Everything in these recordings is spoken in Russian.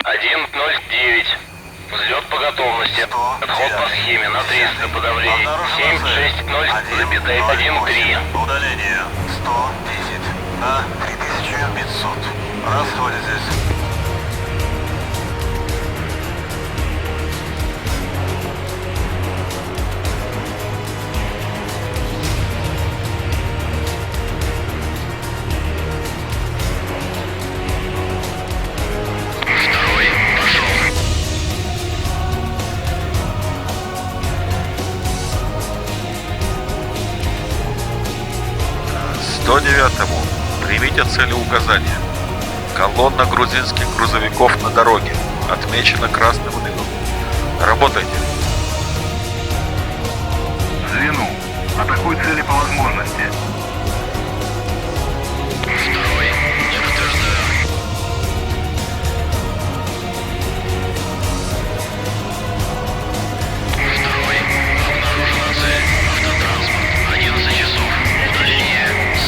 109. Взлет по готовности. Отход по схеме на 300 подавление. 760,13. Удаление 110 на 3500. Расходитесь. Второй пошел. 109-му. Примите целеуказание. Колонна грузинских грузовиков на дороге. Отмечена красным лином. Работайте. Звену. Атакуй цели по возможности. Второй. Не подтверждаю. Второй. Обнаружена цель. Автотранспорт. 11 часов. Удаление 7.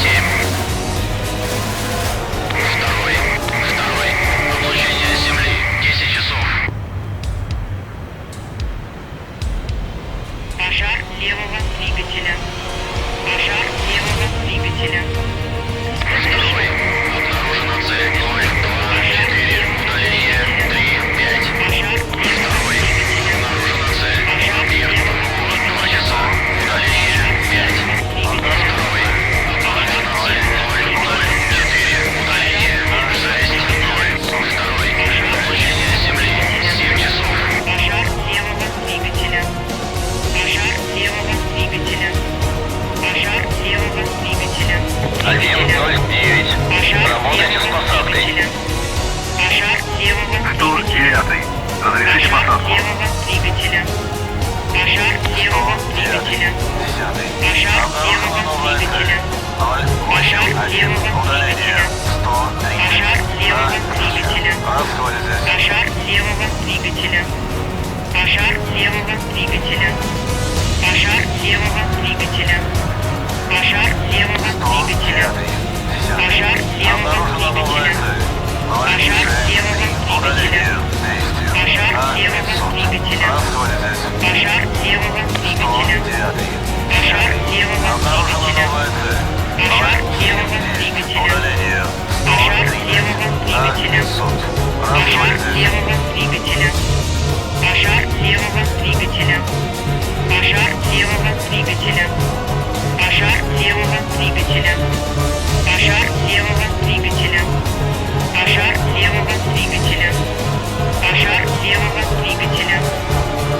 Второй. Облучение Земли. 10 часов. Пожар левого двигателя. Пожар левого двигателя. Второй. Обнаружена цель 0, 2, 4. Удаление 3, 5. Пожар Второй. Обнаружена цель. Объект вход 2 часа. Удаление 5. Второй. Обнаружена цель 0, 0, 4. Удаление 6, 0. Второй. Облучение Земли 7 часов. Пожар левого двигателя. Пожар левого двигателя. Пожар левого двигателя. 109. Пожар Работайте с левого посадкой. двигателя. Пожар левого двигателя. 109. Разрешите Пожар посадку. левого двигателя. Пожар левого двигателя. 10. Пожар левого двигателя. Пожар левого Удаление двигателя. 130 Пожар левого на 30. двигателя. Расходитесь. Пожар левого двигателя. Пожар левого двигателя. Пожар левого двигателя. Пожар левого двигателя. 109. Пожар левого двигателя. Пожар левого двигателя. Пожар левого двигателя. Расходитесь. Пожар левого двигателя. 109. Пожар левого Обнаружена двигателя. новая цель. Пожар левого двигателя. Удаление Пожар левого 130 на двигателя. 500. Пожар Расходитесь. левого двигателя. Пожар левого двигателя. Пожар левого двигателя. Пожар левого двигателя. Пожар левого двигателя. Пожар левого двигателя. Пожар левого двигателя.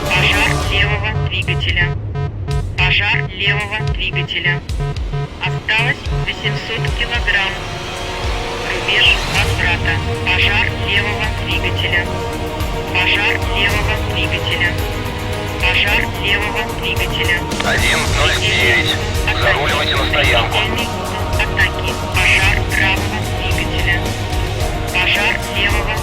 Пожар левого двигателя. Пожар левого двигателя. Осталось 800 килограмм. Рубеж возврата. Пожар левого двигателя. Пожар левого двигателя. Пожар левого двигателя. 109. Заруливайте на стоянку. Атаки. Пожар правого двигателя. Пожар левого